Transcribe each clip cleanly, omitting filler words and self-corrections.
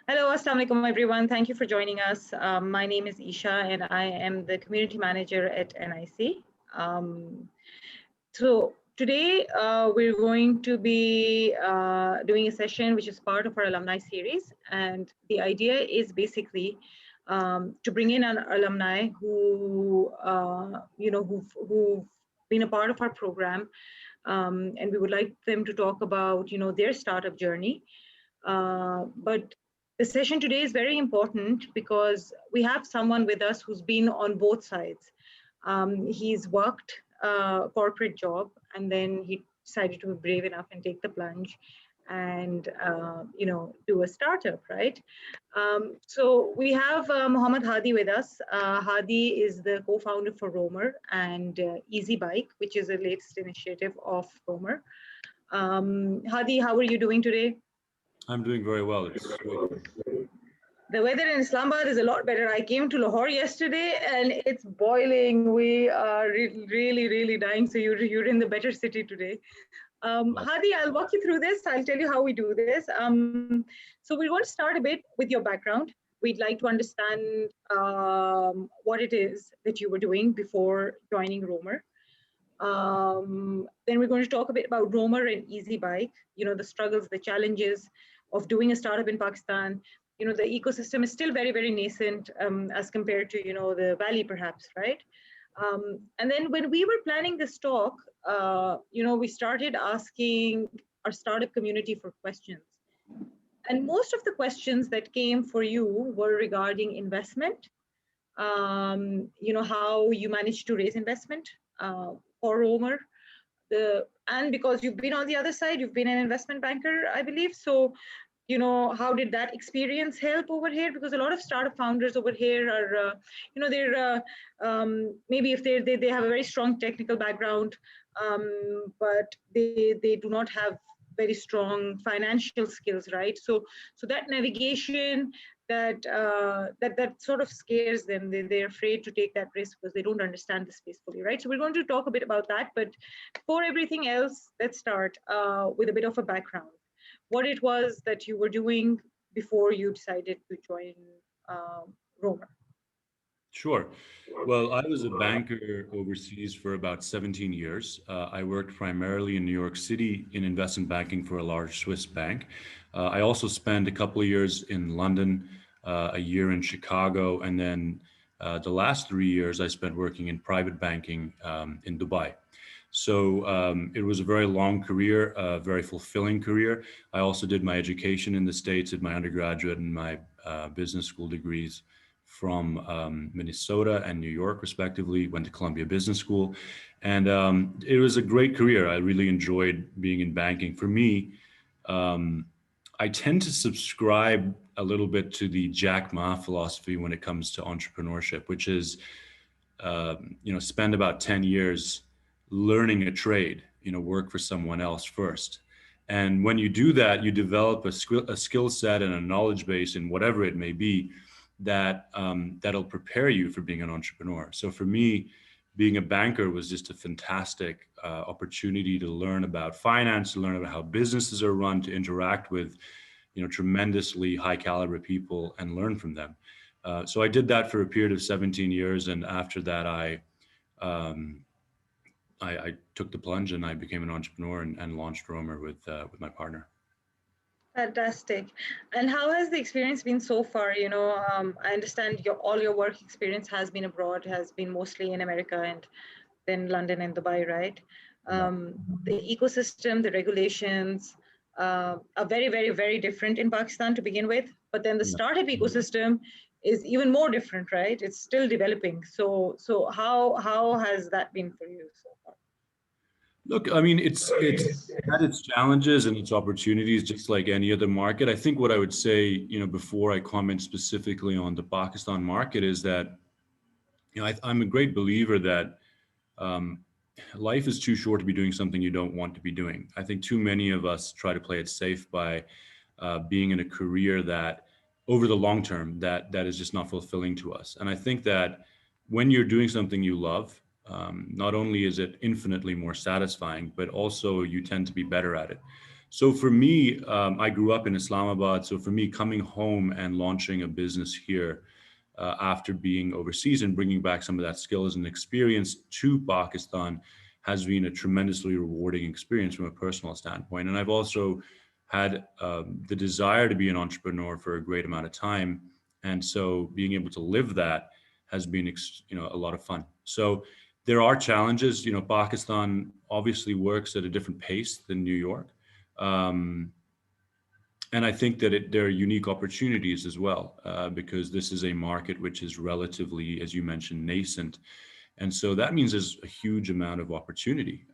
Hello, Assalamu alaikum, everyone. Thank you for joining us. My name is Eisha, and I am the community manager at NIC. So today we're going to be doing a session which is part of our alumni series, and the idea is basically to bring in an alumni who who've been a part of our program, and we would like them to talk about their startup journey. But the session today is very important because we have someone with us who's been on both sides. He's worked a corporate job, and then he decided to be brave enough and take the plunge and do a startup, right? So we have Mohammad Hadi with us. Hadi is the co-founder for Roamer and EZbike, which is the latest initiative of Roamer. Hadi, how are you doing today? I'm doing very well. It's great. The weather in Islamabad is a lot better. I came to Lahore yesterday and it's boiling. We are really, really dying. So you're in the better city today. Hadi, I'll walk you through this. I'll tell you how we do this. So we're going to start a bit with your background. We'd like to understand what it is that you were doing before joining Roamer. Then we're going to talk a bit about Roamer and EZbike, the struggles, the challenges of doing a startup in Pakistan. The ecosystem is still very, very nascent as compared to, the Valley perhaps, right? And then when we were planning this talk, we started asking our startup community for questions. And most of the questions that came for you were regarding investment, how you managed to raise investment for Roamer, and because you've been on the other side, you've been an investment banker, I believe. So, how did that experience help over here? Because a lot of startup founders over here are, they're maybe if they have a very strong technical background, but they do not have very strong financial skills, right? So that navigation, that sort of scares them. They're afraid to take that risk because they don't understand the space fully, right? So we're going to talk a bit about that. But for everything else, let's start with a bit of a background. What it was that you were doing before you decided to join Roamer. Sure. Well, I was a banker overseas for about 17 years. I worked primarily in New York City in investment banking for a large Swiss bank. I also spent a couple of years in London, a year in Chicago, and then the last 3 years I spent working in private banking in Dubai. So it was a very long career, a very fulfilling career. I also did my education in the States, did my undergraduate and my business school degrees from Minnesota and New York, respectively. Went to Columbia Business School. And it was a great career. I really enjoyed being in banking. For me, I tend to subscribe a little bit to the Jack Ma philosophy when it comes to entrepreneurship, which is, spend about 10 years learning a trade, work for someone else first. And when you do that, you develop a skill set and a knowledge base in whatever it may be that that'll prepare you for being an entrepreneur. So for me, being a banker was just a fantastic opportunity to learn about finance, to learn about how businesses are run, to interact with, tremendously high caliber people and learn from them. So I did that for a period of 17 years. And after that, I took the plunge and I became an entrepreneur and launched Roamer with my partner. Fantastic. And how has the experience been so far? I understand all your work experience has been abroad, has been mostly in America and then London and Dubai, right? The ecosystem, the regulations are very, very, very different in Pakistan to begin with. But then the startup ecosystem is even more different, right? It's still developing. So how has that been for you so far? Look, I mean, it's had its challenges and its opportunities, just like any other market. I think what I would say, before I comment specifically on the Pakistan market, is that, I'm a great believer that life is too short to be doing something you don't want to be doing. I think too many of us try to play it safe by being in a career that, over the long term, that is just not fulfilling to us. And I think that when you're doing something you love, not only is it infinitely more satisfying, but also you tend to be better at it. So for me, I grew up in Islamabad. So for me, coming home and launching a business here after being overseas and bringing back some of that skills and experience to Pakistan has been a tremendously rewarding experience from a personal standpoint. And I've also had the desire to be an entrepreneur for a great amount of time. And so being able to live that has been, a lot of fun. So there are challenges. Pakistan obviously works at a different pace than New York. Um, and I think that there are unique opportunities as well, because this is a market which is relatively, as you mentioned, nascent. And so that means there's a huge amount of opportunity.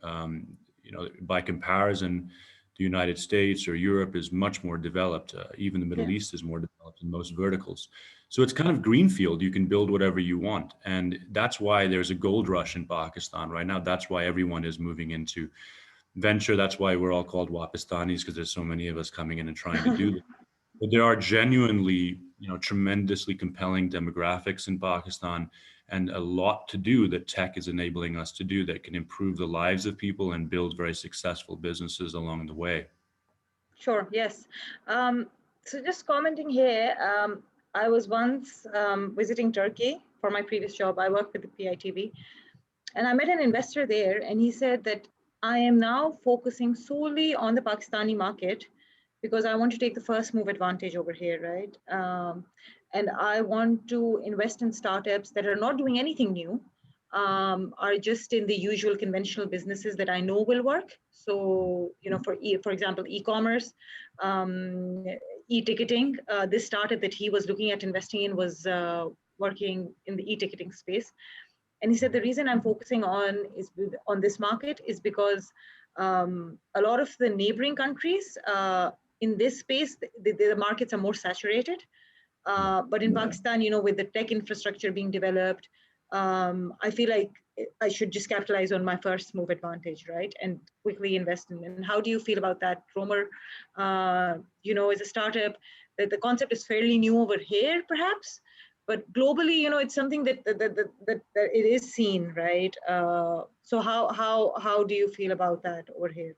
By comparison, the United States or Europe is much more developed. Even the Middle Yeah. East is more developed in most verticals. So it's kind of greenfield. You can build whatever you want. And that's why there's a gold rush in Pakistan right now. That's why everyone is moving into venture. That's why we're all called Wapistanis, because there's so many of us coming in and trying to do this. But there are genuinely, tremendously compelling demographics in Pakistan and a lot to do that tech is enabling us to do that can improve the lives of people and build very successful businesses along the way. Sure, yes. So just commenting here, I was once visiting Turkey for my previous job. I worked with the PITV, and I met an investor there, and he said that I am now focusing solely on the Pakistani market because I want to take the first move advantage over here, right? And I want to invest in startups that are not doing anything new, are just in the usual conventional businesses that I know will work. So, for example, e-commerce, e-ticketing. This startup that he was looking at investing in was working in the e-ticketing space. And he said the reason I'm focusing on this market is because a lot of the neighboring countries in this space, the markets are more saturated. But in Pakistan, with the tech infrastructure being developed, I feel like I should just capitalize on my first move advantage, right? And quickly invest in. And how do you feel about that, Romer? As a startup, the concept is fairly new over here, perhaps, but globally, it's something that it is seen, right? So how do you feel about that over here?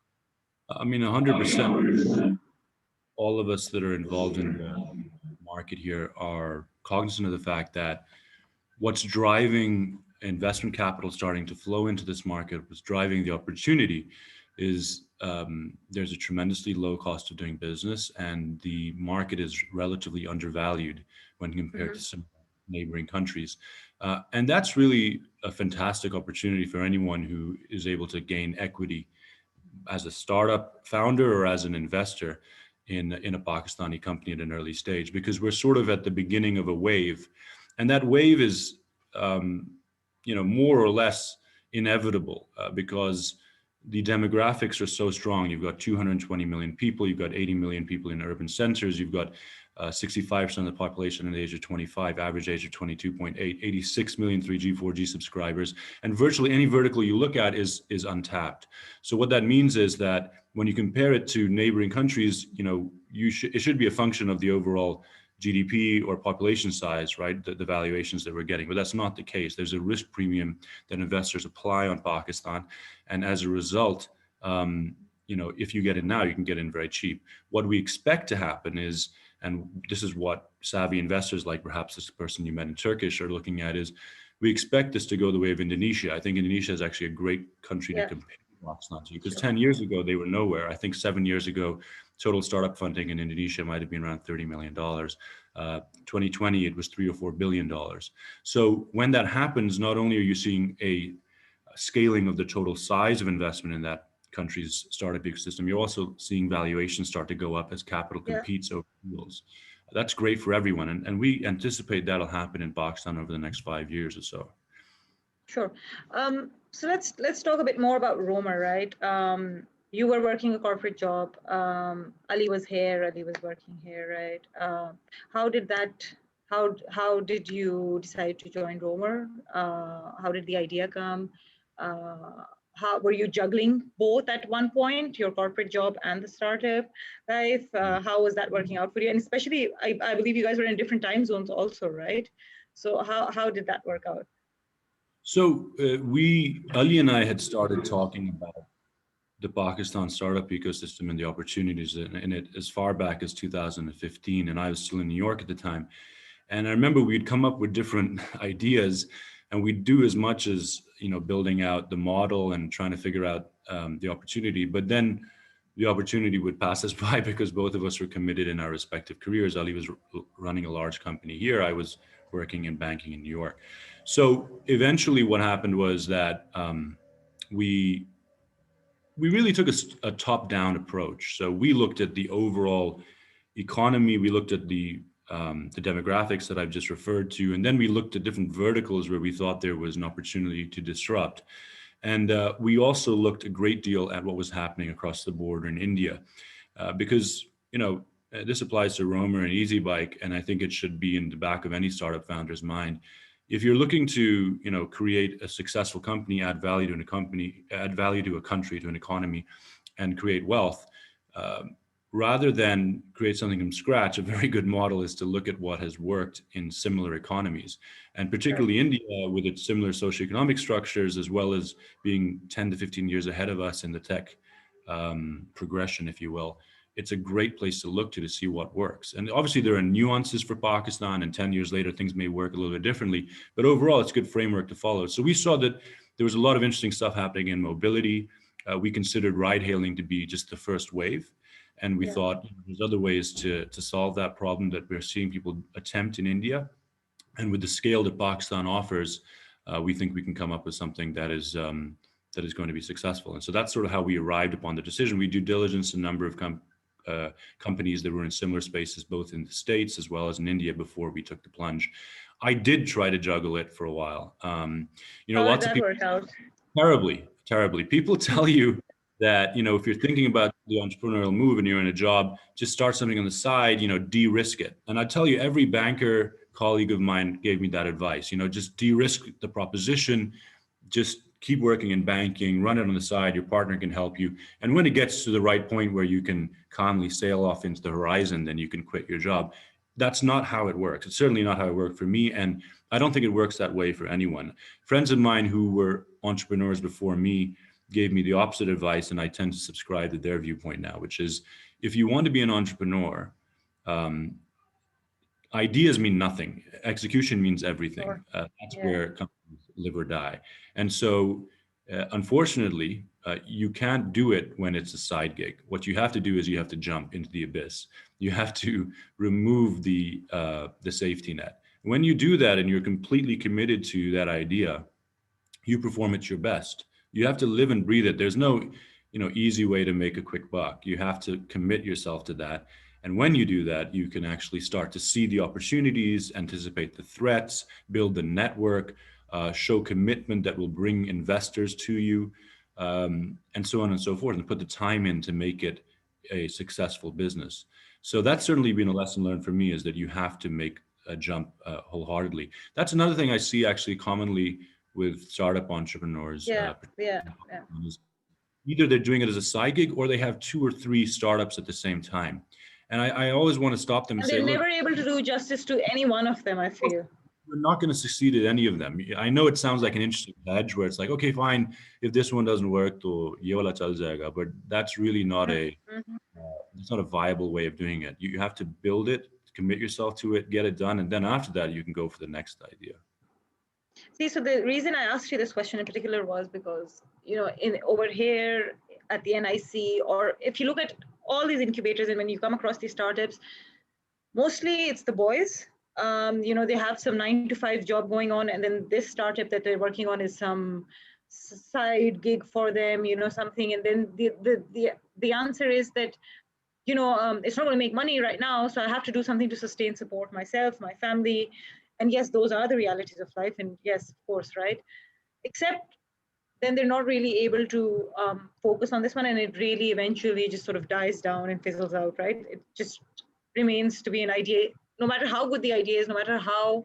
I mean, 100%. All of us that are involved in the market here are cognizant of the fact that what's driving investment capital starting to flow into this market, what's driving the opportunity is there's a tremendously low cost of doing business, and the market is relatively undervalued when compared to some neighboring countries. And that's really a fantastic opportunity for anyone who is able to gain equity as a startup founder or as an investor in a Pakistani company at an early stage, because we're sort of at the beginning of a wave, and that wave is, more or less inevitable because the demographics are so strong. You've got 220 million people, you've got 80 million people in urban centers, you've got 65% of the population in the age of 25, average age of 22.8, 86 million 3G, 4G subscribers, and virtually any vertical you look at is untapped. So what that means is that when you compare it to neighboring countries, it should be a function of the overall GDP or population size, right? The valuations that we're getting, but that's not the case. There's a risk premium that investors apply on Pakistan, and as a result, if you get in now, you can get in very cheap. What we expect to happen is, and this is what savvy investors like perhaps this person you met in Turkish are looking at, is we expect this to go the way of Indonesia. I think Indonesia is actually a great country to compare Pakistan to, because 10 years ago, they were nowhere. I think 7 years ago, total startup funding in Indonesia might have been around $30 million. 2020, it was $3 or $4 billion. So when that happens, not only are you seeing a scaling of the total size of investment in that country's startup ecosystem, you're also seeing valuations start to go up as capital competes over deals. That's great for everyone. And we anticipate that'll happen in Pakistan over the next 5 years or so. Sure. So let's talk a bit more about Romer, right? You were working a corporate job. Ali was working here, right? How did you decide to join Romer? How did the idea come? How were you juggling both at one point, your corporate job and the startup life? How was that working out for you? And especially, I believe you guys were in different time zones also, right? So how did that work out? So Ali and I had started talking about the Pakistan startup ecosystem and the opportunities in it as far back as 2015, and I was still in New York at the time. And I remember we'd come up with different ideas, and we'd do as much as building out the model and trying to figure out the opportunity. But then the opportunity would pass us by because both of us were committed in our respective careers. Ali was running a large company here. I was working in banking in New York. So eventually, what happened was that we really took a top-down approach. So we looked at the overall economy, we looked at the demographics that I've just referred to, and then we looked at different verticals where we thought there was an opportunity to disrupt. And we also looked a great deal at what was happening across the border in India, because this applies to Romer and EZbike, and I think it should be in the back of any startup founder's mind. If you're looking to create a successful company, add value to a company, add value to a country, to an economy, and create wealth, rather than create something from scratch, a very good model is to look at what has worked in similar economies, and particularly India with its similar socioeconomic structures, as well as being 10 to 15 years ahead of us in the tech progression, if you will. It's a great place to look to see what works. And obviously there are nuances for Pakistan, and 10 years later, things may work a little bit differently, but overall it's a good framework to follow. So we saw that there was a lot of interesting stuff happening in mobility. We considered ride hailing to be just the first wave. And we thought there's other ways to solve that problem that we're seeing people attempt in India. And with the scale that Pakistan offers, we think we can come up with something that is going to be successful. And so that's sort of how we arrived upon the decision. We due diligence a number of companies that were in similar spaces, both in the States as well as in India, before we took the plunge. I did try to juggle it for a while. Lots of people work out? Terribly. People tell you that, if you're thinking about the entrepreneurial move and you're in a job, just start something on the side, de-risk it. And I tell you, every banker colleague of mine gave me that advice, just de-risk the proposition, just keep working in banking, run it on the side, your partner can help you. And when it gets to the right point where you can calmly sail off into the horizon, then you can quit your job. That's not how it works. It's certainly not how it worked for me. And I don't think it works that way for anyone. Friends of mine who were entrepreneurs before me gave me the opposite advice, and I tend to subscribe to their viewpoint now, which is, if you want to be an entrepreneur, ideas mean nothing. Execution means everything. Sure. That's where companies live or die. And so, unfortunately, you can't do it when it's a side gig. What you have to do is you have to jump into the abyss. You have to remove the safety net. When you do that and you're completely committed to that idea, you perform at your best. You have to live and breathe it. There's no, easy way to make a quick buck. You have to commit yourself to that. And when you do that, you can actually start to see the opportunities, anticipate the threats, build the network, show commitment that will bring investors to you, and so on and so forth, and put the time in to make it a successful business. So that's certainly been a lesson learned for me, is that you have to make a jump wholeheartedly. That's another thing I see actually commonly with startup entrepreneurs. Either they're doing it as a side gig, or they have 2 or 3 startups at the same time. And I always want to stop them and say, they're never able to do justice to any one of them, I feel. We're not going to succeed at any of them. I know it sounds like an interesting hedge where it's like, okay, fine, if this one doesn't work, to ye wala chal jayega, but that's really not it's not a viable way of doing it. You have to build it, commit yourself to it, get it done, and then after that, you can go for the next idea. See, so the reason I asked you this question in particular was because, over here at the NIC, or if you look at all these incubators, and when you come across these startups, mostly it's the boys. They have some 9-to-5 job going on, and then this startup that they're working on is some side gig for them, something. And then the answer is that, it's not going to make money right now, so I have to do something to sustain, support myself, my family. And yes, those are the realities of life. And yes, of course, right? Except then they're not really able to focus on this one, and it really eventually just sort of dies down and fizzles out, right? It just remains to be an idea, no matter how good the idea is, no matter how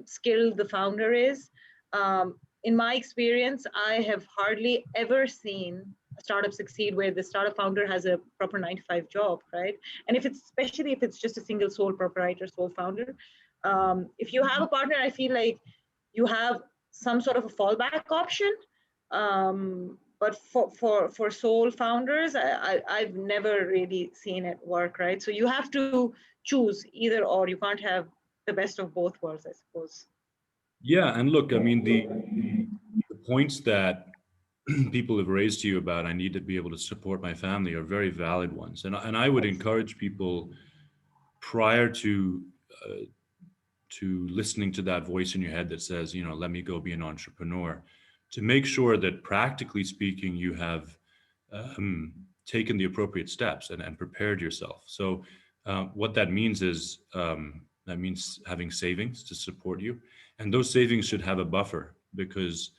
skilled the founder is. In my experience, I have hardly ever seen a startup succeed where the startup founder has a proper 9-to-5 job, right? And especially if it's just a single sole proprietor, sole founder. If you have a partner, I feel like you have some sort of a fallback option. but for sole founders, I've never really seen it work, right? So you have to choose either or. You can't have the best of both worlds, I suppose. Yeah, and look, I mean, the points that people have raised to you about I need to be able to support my family are very valid ones, and I would encourage people prior uh, to listening to that voice in your head that says, you know, let me go be an entrepreneur, to make sure that practically speaking, you have um, taken the appropriate steps and prepared yourself. So, what that means is that means having savings to support you, and those savings should have a buffer because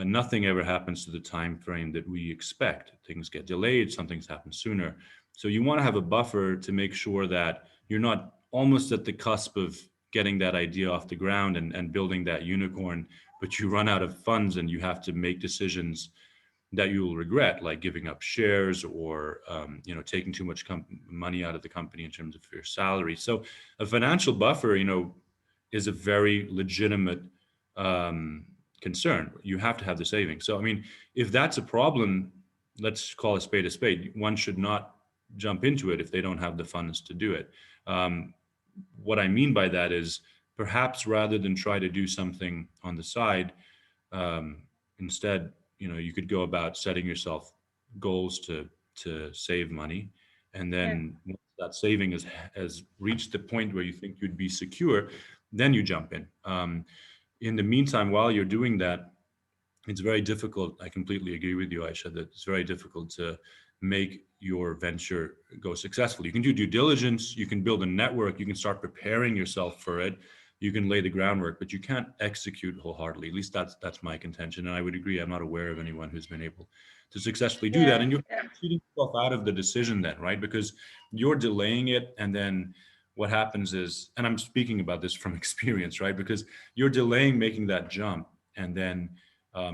nothing ever happens to the time frame that we expect. Things get delayed, some things happen sooner. So you want to have a buffer to make sure that you're not almost at the cusp of getting that idea off the ground and building that unicorn, but you run out of funds and you have to make decisions that you will regret, like giving up shares or you know, taking too much money out of the company in terms of your salary. So a financial buffer, you know, is a very legitimate um, concern. You have to have the savings. So I mean, if that's a problem, let's call a spade a spade. One should not jump into it if they don't have the funds to do it. Um, what I mean by that is perhaps rather than try to do something on the side, um, instead, you know, you could go about setting yourself goals to save money, and Yeah. then once that saving has reached the point where you think you'd be secure, then you jump in. In the meantime, while you're doing that, it's very difficult. I completely agree with you, Aisha, that it's very difficult to make your venture go successful. You can do due diligence, you can build a network, you can start preparing yourself for it, you can lay the groundwork, but you can't execute wholeheartedly. At least that's my contention, and I would agree. I'm not aware of anyone who's been able to successfully do that, Yeah. and you're Yeah. cheating yourself out of the decision then, right? Because you're delaying it, and then what happens is, and I'm speaking about this from experience, right? Because you're delaying making that jump, and then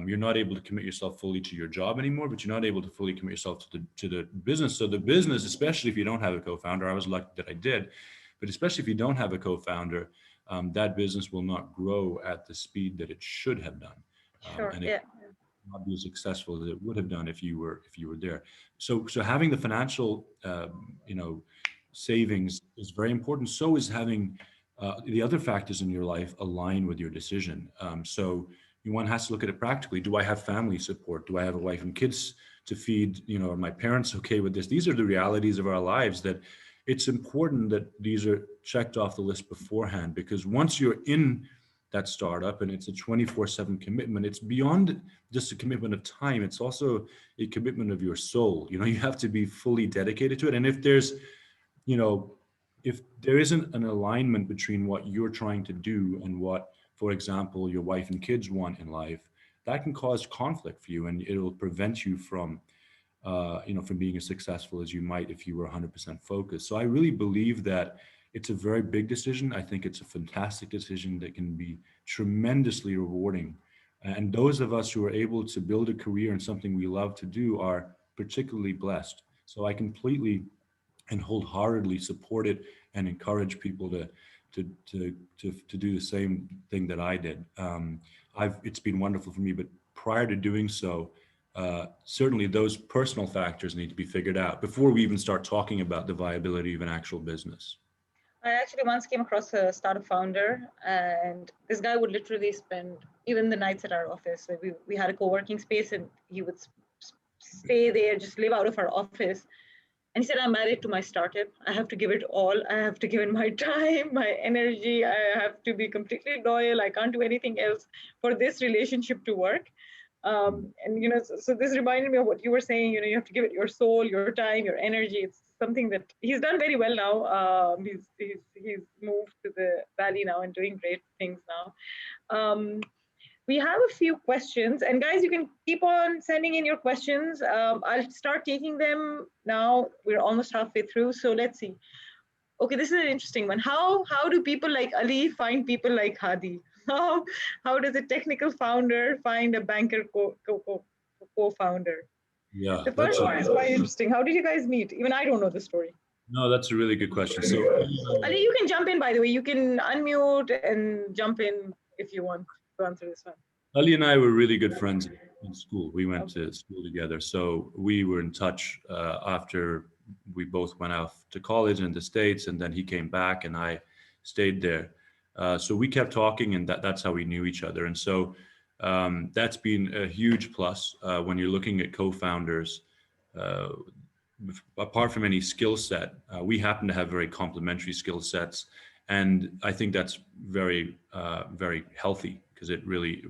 you're not able to commit yourself fully to your job anymore, but you're not able to fully commit yourself to the business. So the business, especially if you don't have a co-founder, I was lucky that I did, but especially if you don't have a co-founder, that business will not grow at the speed that it should have done, Sure. and it Yeah. will not be as successful as it would have done if you were there. So having the financial you know, savings is very important. So is having the other factors in your life align with your decision. So one has to look at it practically. Do I have family support? Do I have a wife and kids to feed? You know, are my parents okay with this? These are the realities of our lives that it's important that these are checked off the list beforehand, because once you're in that startup and it's a 24/7 commitment, it's beyond just a commitment of time. It's also a commitment of your soul. You know, you have to be fully dedicated to it. And if there's, you know, if there isn't an alignment between what you're trying to do and what, for example, your wife and kids want in life, that can cause conflict for you, and it'll prevent you from, you know, from being as successful as you might if you were 100% focused. So I really believe that it's a very big decision. I think it's a fantastic decision that can be tremendously rewarding. And those of us who are able to build a career in something we love to do are particularly blessed. So I completely and wholeheartedly support it and encourage people to do the same thing that I did. It's been wonderful for me, but prior to doing so, certainly those personal factors need to be figured out before we even start talking about the viability of an actual business. I actually once came across a startup founder, and this guy would literally spend even the nights at our office. Like we had a co-working space, and he would stay there, just live out of our office. And he said, I'm married to my startup. I have to give it all. I have to give it my time, my energy. I have to be completely loyal. I can't do anything else for this relationship to work. And, so this reminded me of what you were saying. You have to give it your soul, your time, your energy. It's something that he's done very well now. He's moved to the Valley now and doing great things now. We have a few questions, and guys, you can keep on sending in your questions. I'll start taking them now. We're almost halfway through, so let's see. Okay, this is an interesting one. How do people like Ali find people like Hadi? How does a technical founder find a banker co-founder? Yeah, The first one is quite interesting. How did you guys meet? Even I don't know the story. no, that's a really good question. So, Ali, you can jump in, by the way. You can unmute and jump in if you want to answer this one. Ali and I were really good friends in school. We went Okay. to school together, so we were in touch after we both went off to college in the States, and then he came back, and I stayed there. So we kept talking, and that's how we knew each other. And so that's been a huge plus when you're looking at co-founders. Uh, Apart from any skill set, we happen to have very complementary skill sets, and I think that's very healthy because it really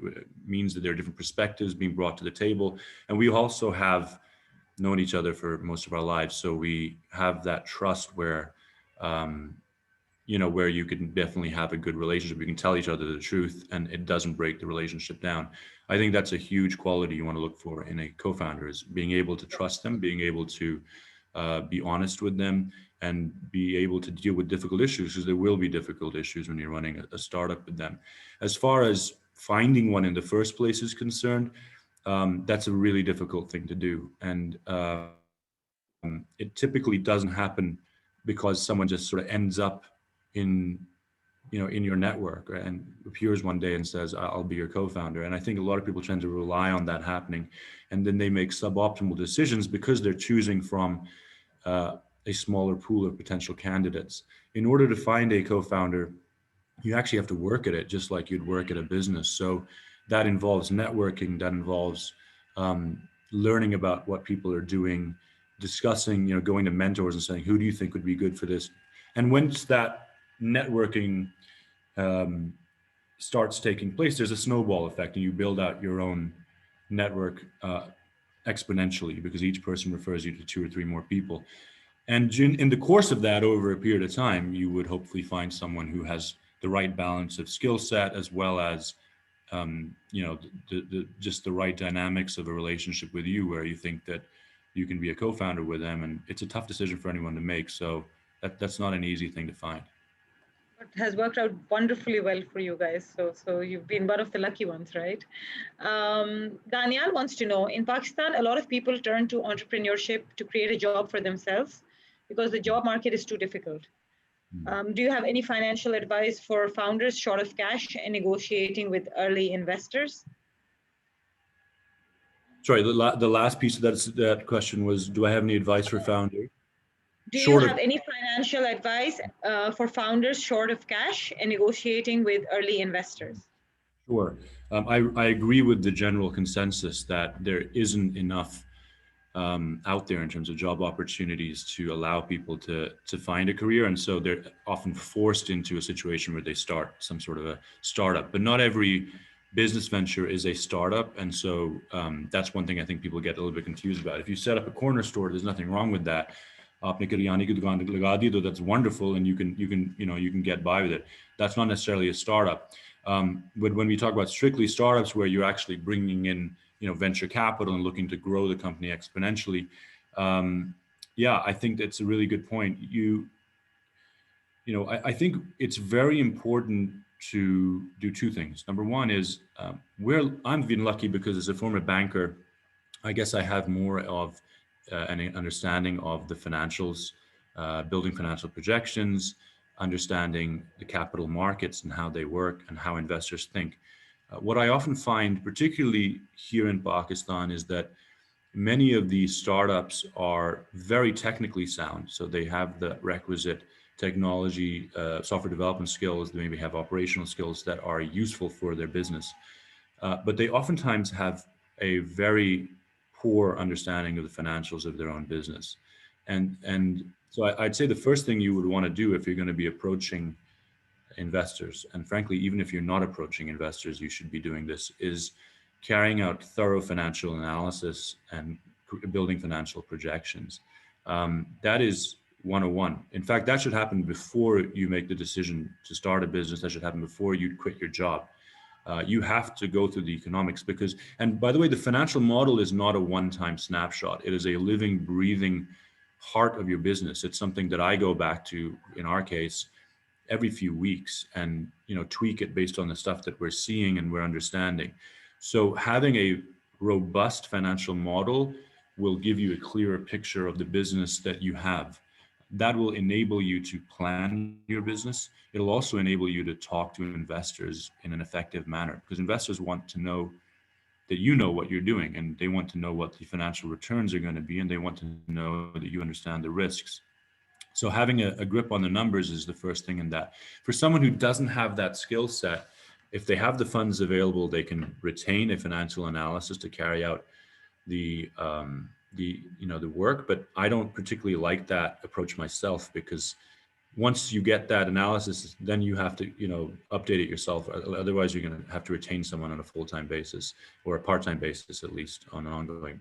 means that there are different perspectives being brought to the table, and we also have known each other for most of our lives, so we have that trust where um, where you can definitely have a good relationship. You can tell each other the truth and it doesn't break the relationship down. I think that's a huge quality you want to look for in a co-founder, is being able to trust them, being able to be honest with them, and be able to deal with difficult issues, because there will be difficult issues when you're running a startup with them. As far as finding one in the first place is concerned, that's a really difficult thing to do. And it typically doesn't happen because someone just sort of ends up in in your network, right, and appears one day and says, I'll be your co-founder. And I think a lot of people tend to rely on that happening, and then they make suboptimal decisions because they're choosing from uh, a smaller pool of potential candidates. In order to find a co-founder, you actually have to work at it just like you'd work at a business. So that involves networking, that involves learning about what people are doing, discussing, going to mentors and saying, who do you think would be good for this? And once that networking um, starts taking place, there's a snowball effect, and you build out your own network exponentially, because each person refers you to two or three more people. And in the course of that, over a period of time, you would hopefully find someone who has the right balance of skill set, as well as just the right dynamics of a relationship with you, where you think that you can be a co-founder with them. And it's a tough decision for anyone to make. So that's not an easy thing to find. It has worked out wonderfully well for you guys. So you've been one of the lucky ones, right? Daniel wants to know, in Pakistan, a lot of people turn to entrepreneurship to create a job for themselves because the job market is too difficult. Do you have any financial advice for founders short of cash and negotiating with early investors? Sorry, the last piece of that question was, do I have any advice for founder? Do you Short of have any financial advice for founders short of cash and negotiating with early investors? Sure. I agree with the general consensus that there isn't enough out there in terms of job opportunities to allow people to find a career, and so they're often forced into a situation where they start some sort of a startup. But not every business venture is a startup, and so that's one thing I think people get a little bit confused about. If you set up a corner store, there's nothing wrong with that. आपने करियाने की दुकान लगा दी, तो that's wonderful, and you can get by with it. That's not necessarily a startup. But when we talk about strictly startups, where you're actually bringing in venture capital and looking to grow the company exponentially, yeah, I think that's a really good point. I think it's very important to do two things. Number one is where I'm been lucky, because as a former banker, I guess I have more of an understanding of the financials, building financial projections, understanding the capital markets and how they work and how investors think. What I often find, particularly here in Pakistan, is that many of these startups are very technically sound. So they have the requisite technology, software development skills, they maybe have operational skills that are useful for their business. But they oftentimes have a very poor understanding of the financials of their own business. And so I'd say the first thing you would want to do if you're going to be approaching investors, and frankly, even if you're not approaching investors, you should be doing this, is carrying out thorough financial analysis and building financial projections. That is 101. In fact, that should happen before you make the decision to start a business. That should happen before you quit your job. You have to go through the economics, because, and by the way, the financial model is not a one-time snapshot. It is a living, breathing heart of your business. It's something that I go back to, in our case, every few weeks, and tweak it based on the stuff that we're seeing and we're understanding. So having a robust financial model will give you a clearer picture of the business that you have. that will enable you to plan your business. It'll also enable you to talk to investors in an effective manner, because investors want to know that you know what you're doing, and they want to know what the financial returns are going to be, and they want to know that you understand the risks. So having a grip on the numbers is the first thing in that. For someone who doesn't have that skill set, if they have the funds available, they can retain a financial analysis to carry out the work. But I don't particularly like that approach myself, because once you get that analysis, then you have to update it yourself. Otherwise, you're going to have to retain someone on a full-time basis, or a part-time basis at least, on an ongoing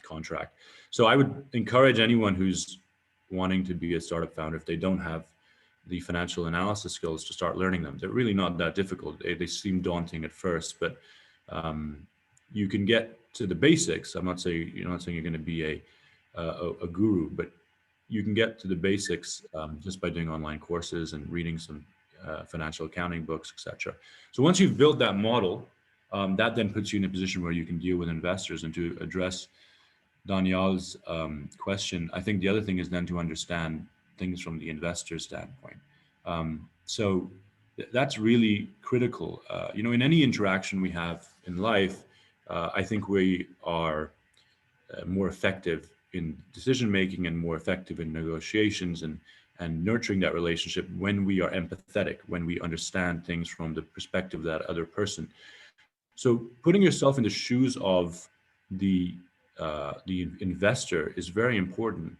contract. So I would encourage anyone who's wanting to be a startup founder, if they don't have the financial analysis skills, to start learning them. They're really not that difficult. They seem daunting at first, but you can get to the basics. I'm not saying you're going to be a guru, but you can get to the basics just by doing online courses and reading some financial accounting books, etc. So once you've built that model, that then puts you in a position where you can deal with investors. And to address Daniel's question, I think the other thing is then to understand things from the investor standpoint. So that's really critical. In any interaction we have in life, I think we are more effective in decision making and more effective in negotiations and nurturing that relationship when we are empathetic, when we understand things from the perspective of that other person. So putting yourself in the shoes of the investor is very important.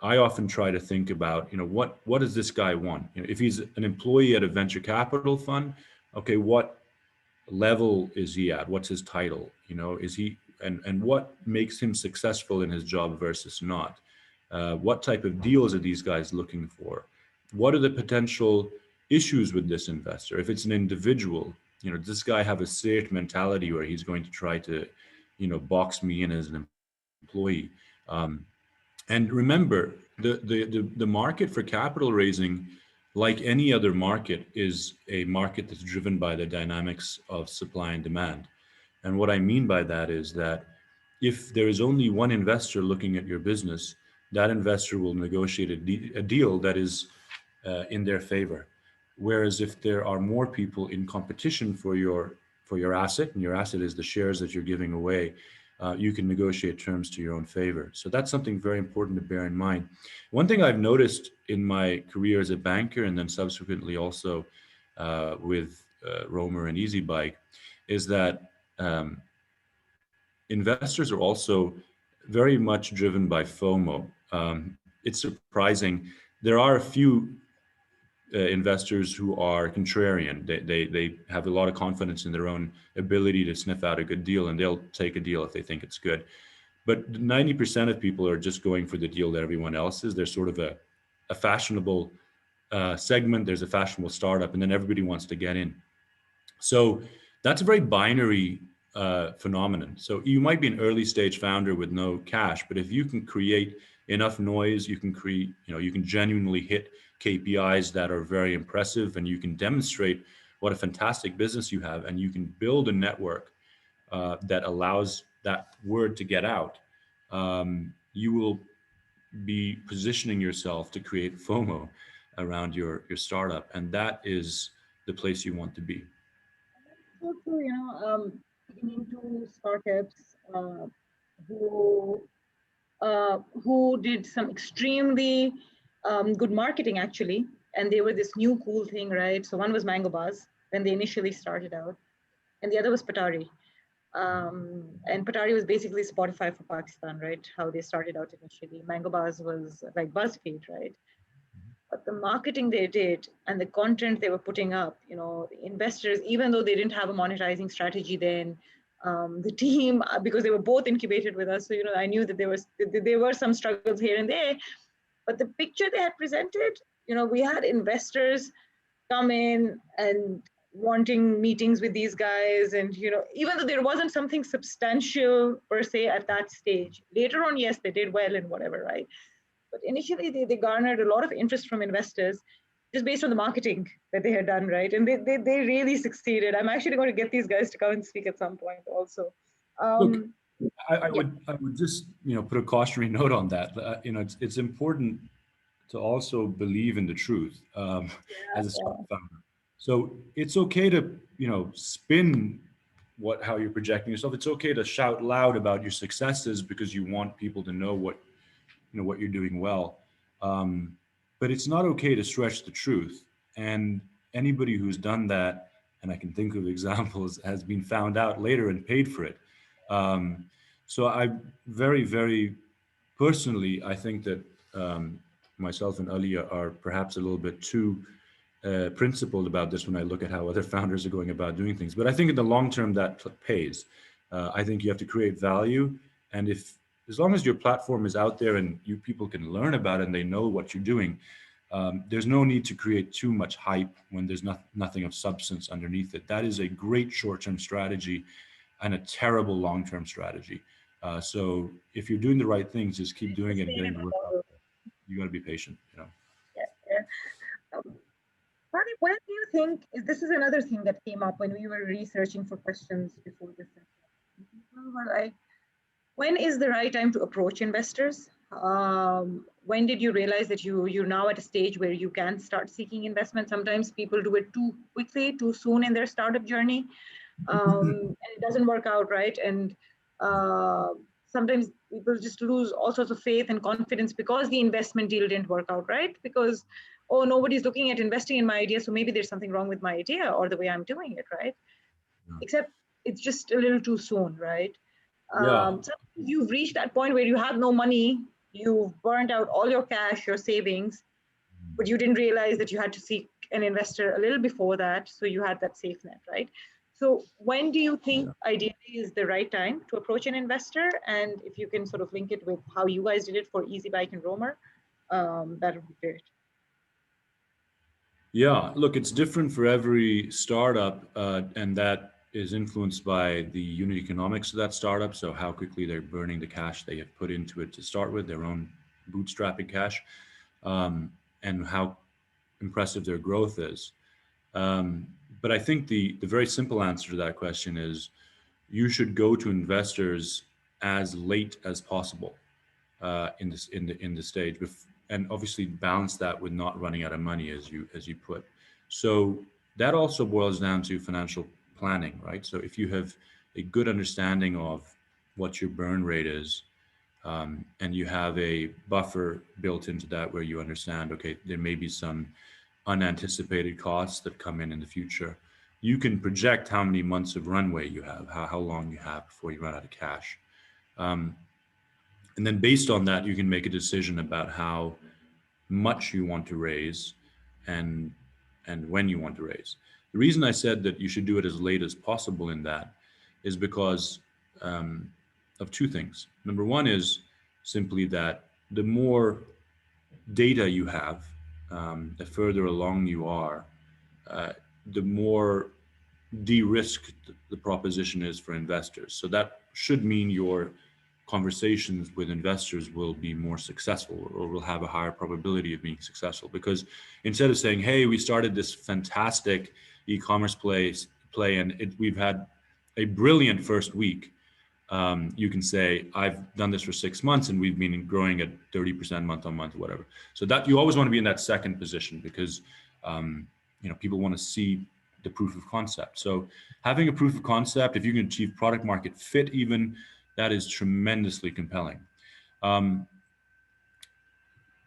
I often try to think about, what does this guy want? If he's an employee at a venture capital fund, okay, what level is he at? What's his title? Is he and what makes him successful in his job versus not? What type of deals are these guys looking for? What are the potential issues with this investor? If it's an individual, does this guy have a safe mentality where he's going to try to, box me in as an employee? And remember, the market for capital raising, like any other market, is a market that's driven by the dynamics of supply and demand. And what I mean by that is that if there is only one investor looking at your business, that investor will negotiate a deal that is in their favor. Whereas if there are more people in competition for your asset, and your asset is the shares that you're giving away, you can negotiate terms to your own favor. So that's something very important to bear in mind. One thing I've noticed in my career as a banker, and then subsequently also with Romer and EZbike, is that investors are also very much driven by FOMO. It's surprising. There are a few investors who are contrarian. They have a lot of confidence in their own ability to sniff out a good deal, and they'll take a deal if they think it's good. But 90% of people are just going for the deal that everyone else is. There's sort of a fashionable segment. There's a fashionable startup, and then everybody wants to get in. So that's a very binary phenomenon. So you might be an early stage founder with no cash, but if you can create enough noise, you can genuinely hit KPIs that are very impressive, and you can demonstrate what a fantastic business you have, and you can build a network that allows that word to get out. You will be positioning yourself to create FOMO around your startup, and that is the place you want to be. So true, getting into startups who did some extremely good marketing actually, and they were this new cool thing, right? So one was Mango Bars when they initially started out, and the other was Patari. And Patari was basically Spotify for Pakistan, right? How they started out initially. Mango Bars was like BuzzFeed, right? But the marketing they did and the content they were putting up, the investors, even though they didn't have a monetizing strategy then, the team, because they were both incubated with us, so I knew that there were some struggles here and there, but the picture they had presented, we had investors come in and wanting meetings with these guys, and even though there wasn't something substantial per se at that stage, later on, yes, they did well and whatever, right? But initially they garnered a lot of interest from investors just based on the marketing that they had done, right? And they really succeeded. I'm actually going to get these guys to come and speak at some point also. Look, Yeah, I would just, put a cautionary note on that. It's important to also believe in the truth as a startup yeah. founder. So it's okay to, spin how you're projecting yourself. It's okay to shout loud about your successes because you want people to know what you're doing well. Um, but it's not okay to stretch the truth. And anybody who's done that, and I can think of examples, has been found out later and paid for it. Um, so I very, very personally, I think that myself and Ali are perhaps a little bit too principled about this when I look at how other founders are going about doing things. But I think in the long term that pays. I think you have to create value, and if as long as your platform is out there and you people can learn about it and they know what you're doing, there's no need to create too much hype when there's nothing of substance underneath it. That is a great short-term strategy and a terrible long-term strategy. So if you're doing the right things, just keep doing it and getting the Sustainable word out model. there. You got to be patient. Yeah, yeah. Hadi, when do you think this is another thing that came up when we were researching for questions before this session? People were like, when is the right time to approach investors? When did you realize that you're now at a stage where you can start seeking investment? Sometimes people do it too quickly, too soon in their startup journey, and it doesn't work out, right? And uh, sometimes people just lose all sorts of faith and confidence because the investment deal didn't work out, right? Because, oh, nobody's looking at investing in my idea, so maybe there's something wrong with my idea or the way I'm doing it, right? Except it's just a little too soon, right? Yeah. Sometimes you've reached that point where you have no money, you've burnt out all your cash, your savings, but you didn't realize that you had to seek an investor a little before that, so you had that safe net, right? So when do you think ideally is the right time to approach an investor? And if you can sort of link it with how you guys did it for EZbike and Roamer, that would be great. Yeah, look, it's different for every startup, and that is influenced by the unit economics of that startup. So how quickly they're burning the cash they have put into it to start with, their own bootstrapping cash, and how impressive their growth is. Um, but I think the very simple answer to that question is you should go to investors as late as possible in the stage, and obviously balance that with not running out of money as you put. So that also boils down to financial planning, right? So if you have a good understanding of what your burn rate is, and you have a buffer built into that where you understand, okay, there may be some unanticipated costs that come in the future. You can project how many months of runway you have, how long you have before you run out of cash. Um, and then based on that, you can make a decision about how much you want to raise and when you want to raise. The reason I said that you should do it as late as possible in that is because um, of two things. Number one is simply that the more data you have, the further along you are, the more de-risked the proposition is for investors. So that should mean your conversations with investors will be more successful or will have a higher probability of being successful, because instead of saying, hey, we started this fantastic e-commerce play and we've had a brilliant first week, you can say, I've done this for 6 months and we've been growing at 30% month on month or whatever. So that you always want to be in that second position, because people want to see the proof of concept. So having a proof of concept, if you can achieve product market fit even, that is tremendously compelling. Um,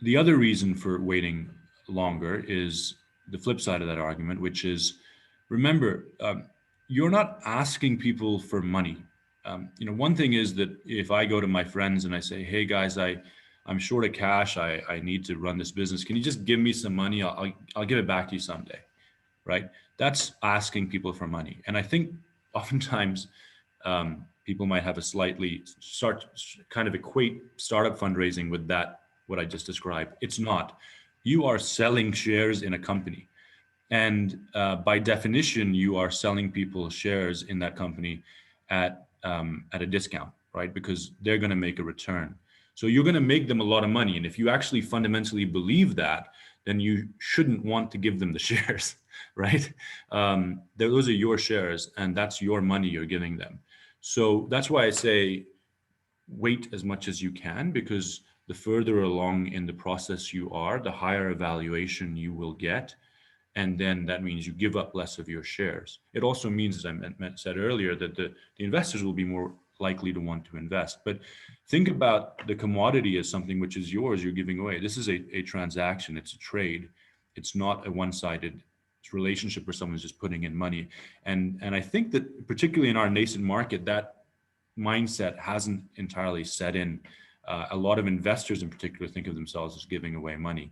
the other reason for waiting longer is the flip side of that argument, which is, remember, you're not asking people for money. One thing is that if I go to my friends and I say, hey guys, I'm short of cash, I need to run this business, can you just give me some money? I'll give it back to you someday, right? That's asking people for money. And I think oftentimes people might have a slightly kind of equate startup fundraising with that, what I just described. It's not. You are selling shares in a company. And by definition, you are selling people shares in that company at a discount, right? Because they're going to make a return. So you're going to make them a lot of money. And if you actually fundamentally believe that, then you shouldn't want to give them the shares, right? Those are your shares and that's your money you're giving them. So that's why I say wait as much as you can, because the further along in the process you are, the higher evaluation you will get. And then that means you give up less of your shares. It also means, as I said earlier, that the investors will be more likely to want to invest. But think about the commodity as something which is yours, you're giving away. This is a transaction, it's a trade. It's not a one-sided relationship where someone's just putting in money. And I think that particularly in our nascent market, that mindset hasn't entirely set in. A lot of investors in particular think of themselves as giving away money.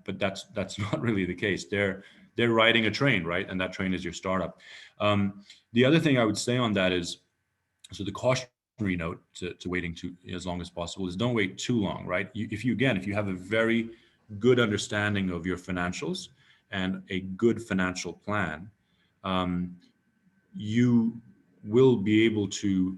But that's not really the case. They're riding a train, right? And that train is your startup. The other thing I would say on that is, so the cautionary note to waiting as long as possible is don't wait too long, right? If you have a very good understanding of your financials and a good financial plan, you will be able to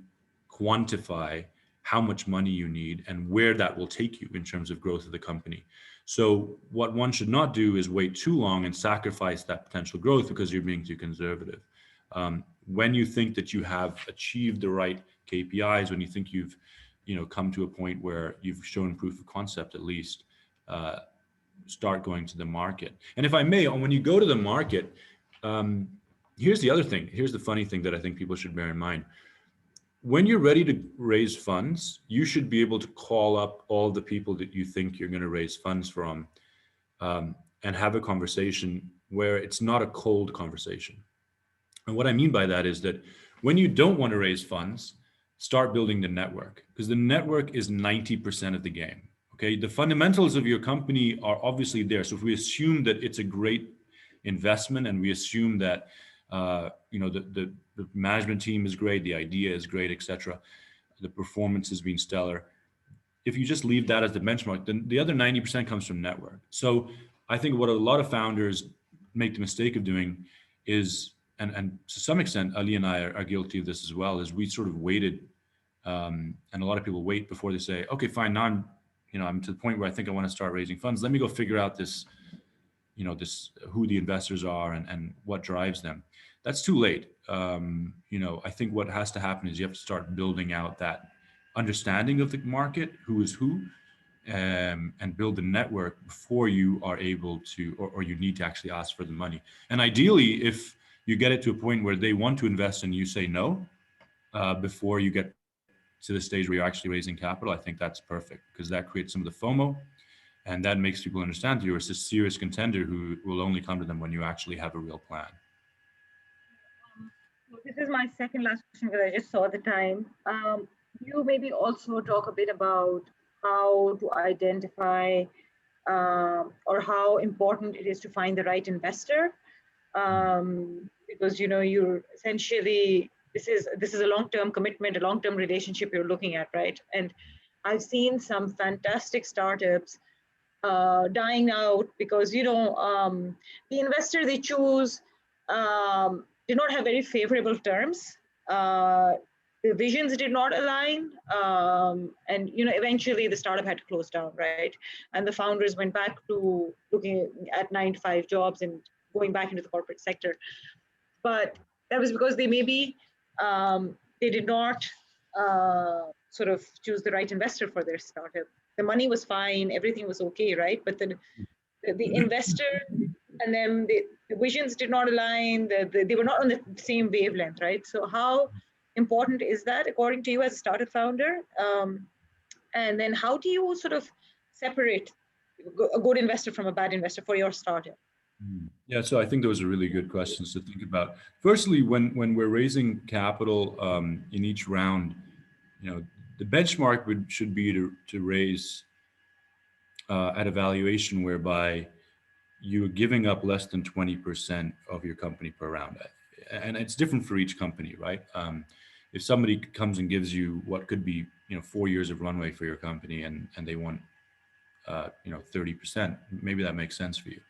quantify how much money you need and where that will take you in terms of growth of the company. So what one should not do is wait too long and sacrifice that potential growth because you're being too conservative. When you think that you have achieved the right KPIs, when you think you've come to a point where you've shown proof of concept at least, start going to the market. And if I may, when you go to the market, here's the other thing. Here's the funny thing that I think people should bear in mind. When you're ready to raise funds, you should be able to call up all the people that you think you're going to raise funds from, and have a conversation where it's not a cold conversation. And what I mean by that is that when you don't want to raise funds, start building the network, because the network is 90% of the game. Okay, the fundamentals of your company are obviously there. So if we assume that it's a great investment and we assume that the management team is great, the idea is great, etc., the performance has been stellar. If you just leave that as the benchmark, then the other 90% comes from network. So I think what a lot of founders make the mistake of doing is, and to some extent, Ali and I are guilty of this as well, is we sort of waited, and a lot of people wait before they say, okay, fine, now I'm to the point where I think I want to start raising funds. Let me go figure out this, who the investors are and what drives them. That's too late. I think what has to happen is you have to start building out that understanding of the market, who is who, and build the network before you are able to, or you need to actually ask for the money. And ideally, if you get it to a point where they want to invest and you say no, before you get to the stage where you're actually raising capital, I think that's perfect, because that creates some of the FOMO, and that makes people understand that you're a serious contender who will only come to them when you actually have a real plan. This is my second last question because I just saw the time. You maybe also talk a bit about how to identify or how important it is to find the right investor, because you're essentially, this is a long-term commitment, a long-term relationship you're looking at, right? And I've seen some fantastic startups dying out because the investor they choose did not have very favorable terms. The visions did not align, and eventually the startup had to close down, right? And the founders went back to looking at 9-to-5 jobs and going back into the corporate sector. But that was because they maybe they did not sort of choose the right investor for their startup. The money was fine, everything was okay, right? But then the investor and then the visions did not align. They were not on the same wavelength, right? So how important is that according to you as a startup founder? And then how do you sort of separate a good investor from a bad investor for your startup? Yeah, so I think those are really good questions to think about. Firstly, when we're raising capital in each round, the benchmark should be to raise at a valuation whereby you're giving up less than 20% of your company per round. And it's different for each company, right? If somebody comes and gives you what could be 4 years of runway for your company and they want 30%, maybe that makes sense for you.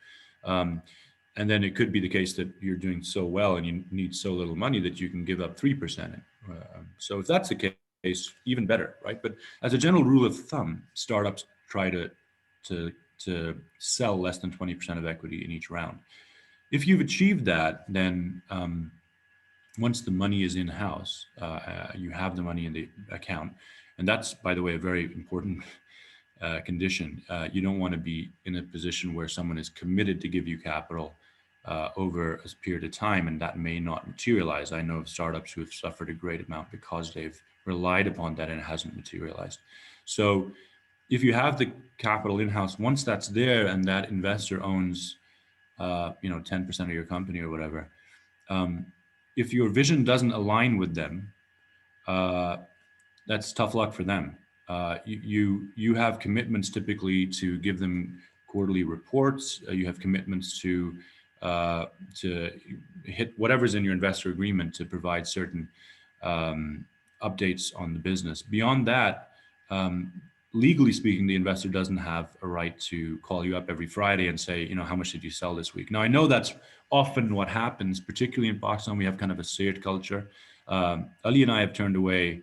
And then it could be the case that you're doing so well and you need so little money that you can give up 3%. So if that's the case, even better, right? But as a general rule of thumb, startups try to sell less than 20% of equity in each round. If you've achieved that, then once the money is in-house, you have the money in the account, And that's, by the way, a very important condition. You don't want to be in a position where someone is committed to give you capital over a period of time, and that may not materialize. I know of startups who have suffered a great amount because they've relied upon that and it hasn't materialized. So if you have the capital in-house, once that's there and that investor owns 10% of your company or whatever, if your vision doesn't align with them, that's tough luck for them. You have commitments typically to give them quarterly reports. You have commitments to hit whatever's in your investor agreement to provide certain updates on the business. Beyond that, legally speaking, the investor doesn't have a right to call you up every Friday and say, how much did you sell this week? Now, I know that's often what happens, particularly in Pakistan. We have kind of a salaried culture. Ali and I have turned away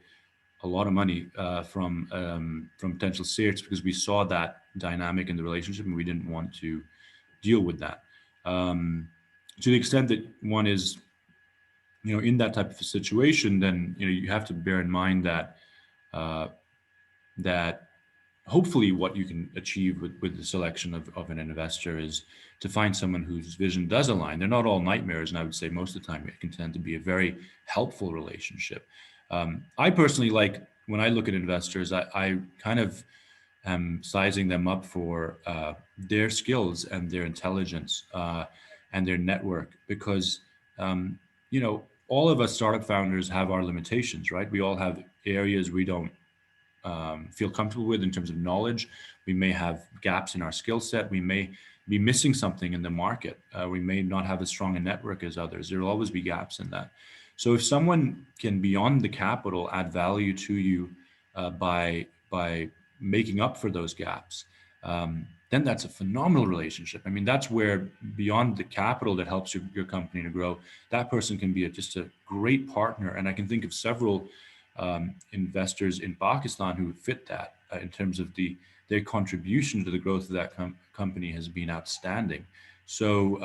a lot of money from potential salarieds because we saw that dynamic in the relationship and we didn't want to deal with that. To the extent that one is, in that type of a situation, then you have to bear in mind that that hopefully what you can achieve with the selection of an investor is to find someone whose vision does align. They're not all nightmares, and I would say most of the time it can tend to be a very helpful relationship. I personally like, when I look at investors, I kind of am sizing them up for their skills and their intelligence and their network, because all of us startup founders have our limitations, right? We all have areas we don't feel comfortable with in terms of knowledge. We may have gaps in our skill set. We may be missing something in the market. We may not have as strong a network as others. There will always be gaps in that. So if someone can, beyond the capital, add value to you by making up for those gaps, then that's a phenomenal relationship. I mean, that's where, beyond the capital that helps your company to grow, that person can be just a great partner. And I can think of several investors in Pakistan who fit that in terms of their contribution to the growth of that company has been outstanding. So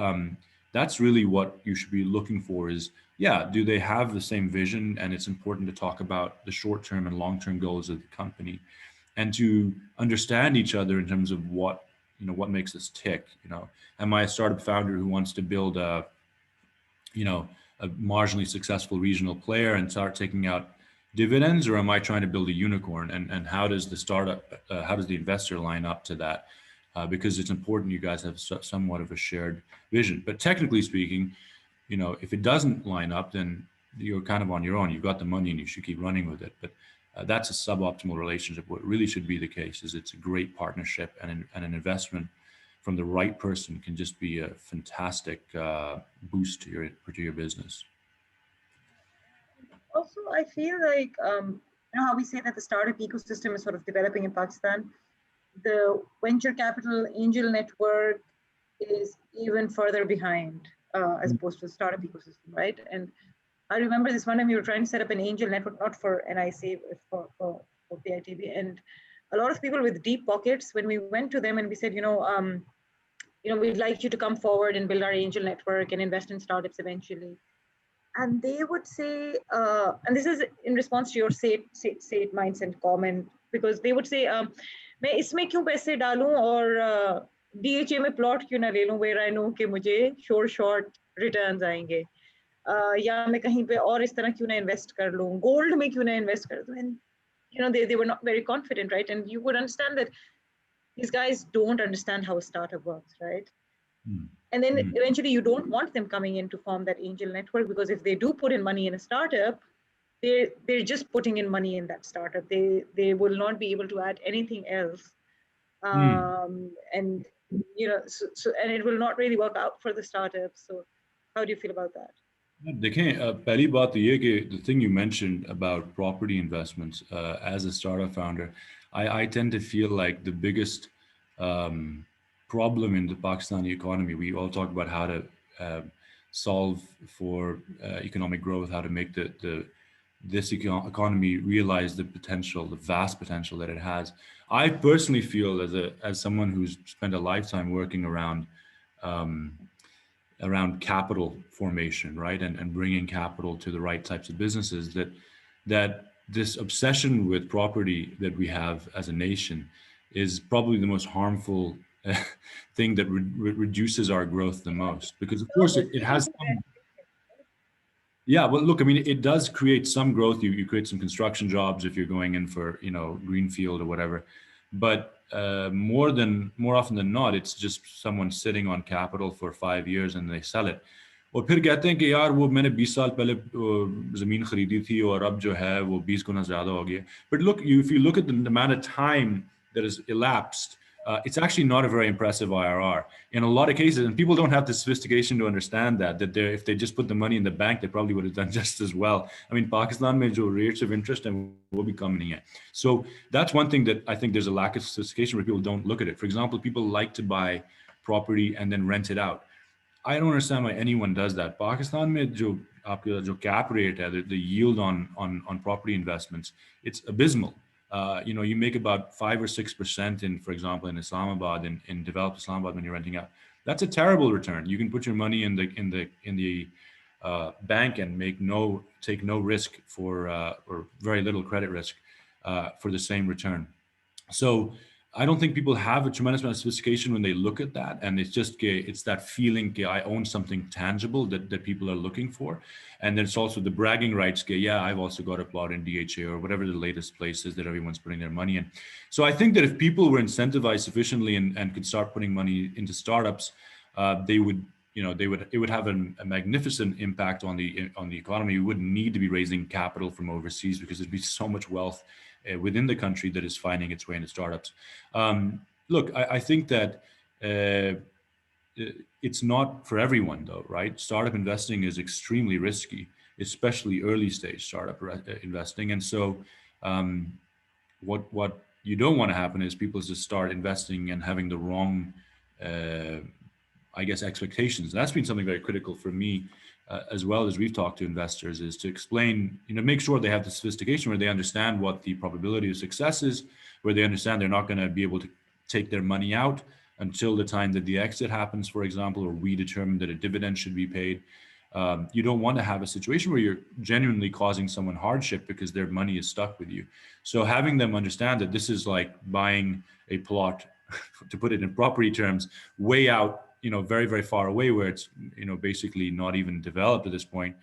that's really what you should be looking for is, do they have the same vision? And it's important to talk about the short-term and long-term goals of the company and to understand each other in terms of what makes us tick. Am I a startup founder who wants to build a marginally successful regional player and start taking out dividends, or am I trying to build a unicorn? And how does the investor line up to that? Because it's important you guys have somewhat of a shared vision. But technically speaking, if it doesn't line up, then you're kind of on your own. You've got the money and you should keep running with it. But that's a suboptimal relationship. What really should be the case is it's a great partnership, and an investment from the right person can just be a fantastic boost to your business. Also, I feel like, how we say that the startup ecosystem is sort of developing in Pakistan. The venture capital angel network is even further behind as opposed to the startup ecosystem, right? And I remember this one time we were trying to set up an angel network, not for NIC, but for PITB. And a lot of people with deep pockets, when we went to them and we said, we'd like you to come forward and build our angel network and invest in startups eventually. And they would say, and this is in response to your say it mindset comment, because they would say, मैं इसमें क्यों पैसे डालूं और DHA में plot क्यों ना ले लूं, where I know कि मुझे short returns आएंगे, या मैं कहीं पे और इस तरह क्यों ना invest कर लूं, gold में क्यों ना invest कर दूं. And they were not very confident, right? And you would understand that these guys don't understand how a startup works, right? And then eventually you don't want them coming in to form that angel network, because if they do put in money in a startup, they're just putting in money in that startup. They will not be able to add anything else. And and it will not really work out for the startup. So how do you feel about that? देखें, पहली बात तो ये कि the thing you mentioned about property investments as a startup founder, I tend to feel like the biggest problem in the Pakistani economy, we all talk about how to solve for economic growth, how to make this economy realize the potential, the vast potential that it has. I personally feel as someone who's spent a lifetime working around capital formation, right, and bringing capital to the right types of businesses, that this obsession with property that we have as a nation is probably the most harmful thing that reduces our growth the most. Because of course it has some, yeah, well, look, I mean, it does create some growth. You create some construction jobs if you're going in for, you know, greenfield or whatever. But more often than not, it's just someone sitting on capital for 5 years and they sell it. और फिर कहते हैं कि यार वो मैंने 20 साल पहले ज़मीन खरीदी थी और अब जो है वो 20 गुना ज़्यादा हो गया. But look, if you look at the amount of time that has elapsed, it's actually not a very impressive IRR in a lot of cases, and people don't have the sophistication to understand that if they just put the money in the bank, they probably would have done just as well. I mean, Pakistan mein jo rates of interest and will be coming in. So that's one thing that I think there's a lack of sophistication where people don't look at it. For example, people like to buy property and then rent it out. I don't understand why anyone does that. Pakistan mein jo aapka jo cap rate hai, the yield on property investments, it's abysmal. You know, you make about 5 or 6% in, for example, in Islamabad, in developed Islamabad when you're renting out. That's a terrible return. You can put your money in the bank and take no risk for or very little credit risk for the same return. So I don't think people have a tremendous amount of sophistication when they look at that. And it's that feeling I own something tangible that people are looking for. And then it's also the bragging rights. Yeah, I've also got a plot in DHA or whatever the latest place is that everyone's putting their money in. So I think that if people were incentivized sufficiently and could start putting money into startups, they would, it would have a magnificent impact on the economy. We wouldn't need to be raising capital from overseas because there'd be so much wealth within the country that is finding its way into startups. Look, I think that it's not for everyone though, right? Startup investing is extremely risky, especially early stage startup investing. And so what you don't want to happen is people just start investing and having the wrong, I guess, expectations. That's been something very critical for me, as well as we've talked to investors, is to explain, make sure they have the sophistication where they understand what the probability of success is, where they understand they're not going to be able to take their money out until the time that the exit happens, for example, or we determine that a dividend should be paid. You don't want to have a situation where you're genuinely causing someone hardship because their money is stuck with you. So having them understand that this is like buying a plot, to put it in property terms, way out, very, very far away where it's, basically not even developed at this point.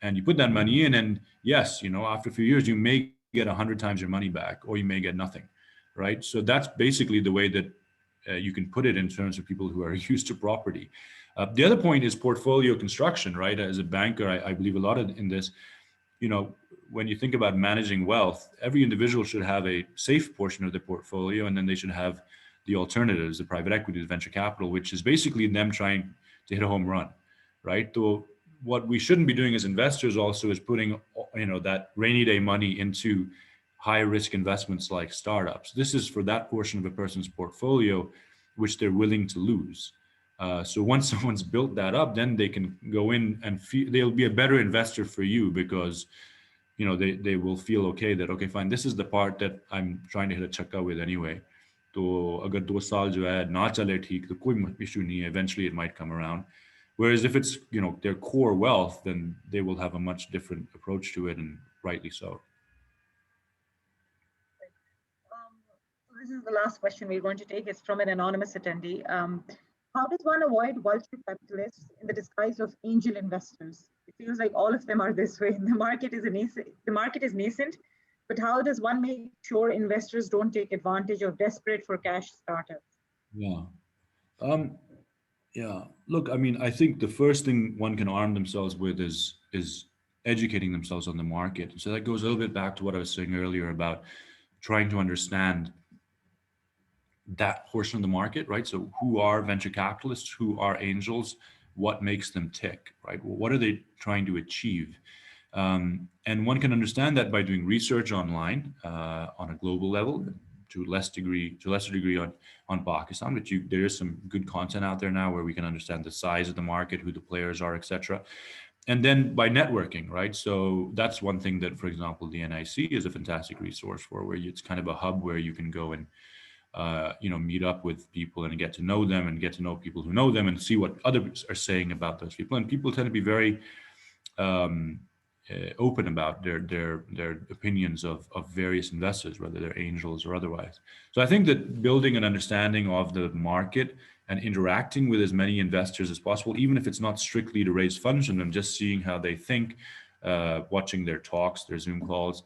And you put that money in and yes, after a few years, you may get 100 times your money back or you may get nothing, right? So that's basically the way that you can put it in terms of people who are used to property. The other point is portfolio construction, right? As a banker, I believe a lot in this. When you think about managing wealth, every individual should have a safe portion of their portfolio, and then they should have the alternatives, the private equity, the venture capital, which is basically them trying to hit a home run, right? So what we shouldn't be doing as investors also is putting, that rainy day money into high risk investments like startups. This is for that portion of a person's portfolio, which they're willing to lose. So once someone's built that up, then they can go in and they'll be a better investor for you because, they will feel okay that, okay, fine, this is the part that I'm trying to hit a chakka with anyway. तो अगर 2 साल जो है ना चले ठीक तो कोई issue नहीं है, eventually it might come around. Whereas if it's their core wealth, then they will have a much different approach to it, and rightly so. This is the last question we're going to take. It's from an anonymous attendee. How does one avoid vulture capitalists in the disguise of angel investors? It feels like all of them are this way. The market is nascent, but how does one make sure investors don't take advantage of desperate for cash startups? Yeah. Yeah. Look, I mean, I think the first thing one can arm themselves with is educating themselves on the market. So that goes a little bit back to what I was saying earlier about trying to understand that portion of the market, right? So who are venture capitalists? Who are angels? What makes them tick, right? Well, what are they trying to achieve? And one can understand that by doing research online on a global level, to a lesser degree on Pakistan, but there is some good content out there now where we can understand the size of the market, who the players are, etc. And then by networking, right? So that's one thing that, for example, the NIC is a fantastic resource for, where it's kind of a hub where you can go and meet up with people and get to know them and get to know people who know them and see what others are saying about those people. And people tend to be very open about their opinions of various investors, whether they're angels or otherwise. So I think that building an understanding of the market and interacting with as many investors as possible, even if it's not strictly to raise funds from them, just seeing how they think, watching their talks, their Zoom calls,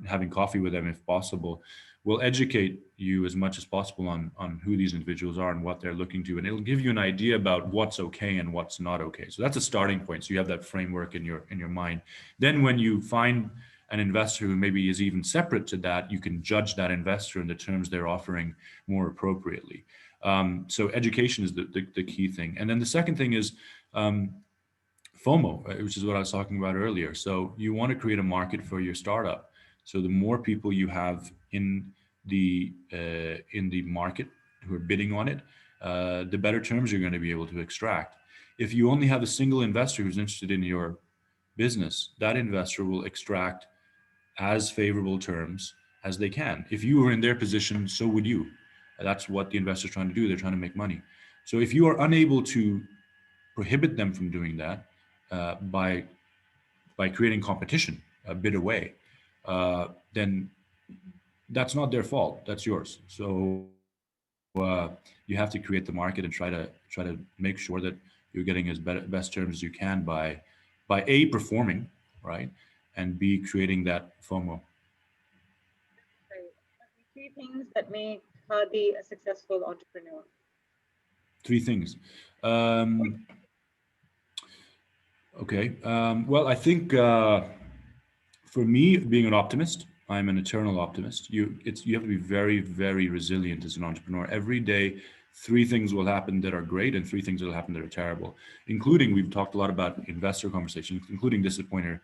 having coffee with them if possible, will educate you as much as possible on who these individuals are and what they're looking to. And it'll give you an idea about what's okay and what's not okay. So that's a starting point. So you have that framework in your mind. Then when you find an investor who maybe is even separate to that, you can judge that investor in the terms they're offering more appropriately. So education is the key thing. And then the second thing is FOMO, right, which is what I was talking about earlier. So you want to create a market for your startup. So the more people you have in the market who are bidding on it, the better terms you're going to be able to extract. If you only have a single investor who's interested in your business, that investor will extract as favorable terms as they can. If you were in their position, so would you. That's what the investor's trying to do. They're trying to make money. So if you are unable to prohibit them from doing that by creating competition, a bid away, then that's not their fault. That's yours. So you have to create the market and try to make sure that you're getting as best terms as you can by A, performing, right, and B, creating that FOMO. Right. Three things that make Hadi a successful entrepreneur. Three things. Okay. Well, I think for me, being an optimist, I'm an eternal optimist. You have to be very, very resilient as an entrepreneur. Every day, three things will happen that are great and three things that will happen that are terrible, including, we've talked a lot about investor conversations, including disappointing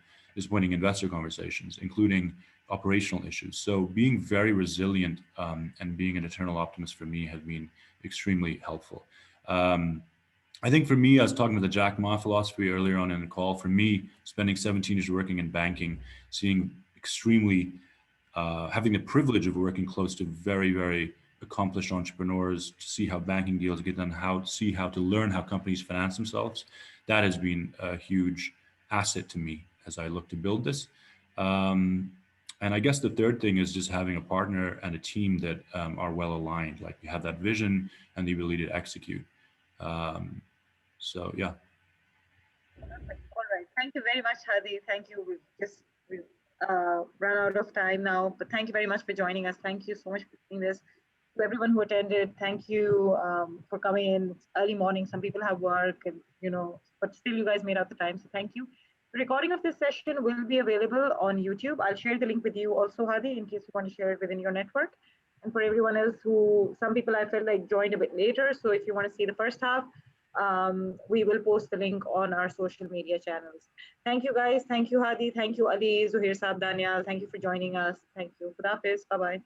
investor conversations, including operational issues. So being very resilient and being an eternal optimist for me has been extremely helpful. I think for me, I was talking about the Jack Ma philosophy earlier on in the call. For me, spending 17 years working in banking, seeing extremely, having the privilege of working close to very, very accomplished entrepreneurs, to see how banking deals get done, how to learn how companies finance themselves, that has been a huge asset to me as I look to build this. And I guess the third thing is just having a partner and a team that are well aligned, like you have that vision and the ability to execute. So yeah. All right. Thank you very much, Hadi. Thank you. We've run out of time now, but thank you very much for joining us. Thank you so much for doing this. To everyone who attended, thank you for coming in. It's early morning. Some people have work, and but still, you guys made out the time. So thank you. The recording of this session will be available on YouTube. I'll share the link with you also, Hadi, in case you want to share it within your network. And for everyone else some people I felt like joined a bit later. So if you want to see the first half, we will post the link on our social media channels. Thank you, guys. Thank you, Hadi. Thank you, Ali, Zuhair Saab, Daniel. Thank you for joining us. Thank you. Khudafis. Bye-bye.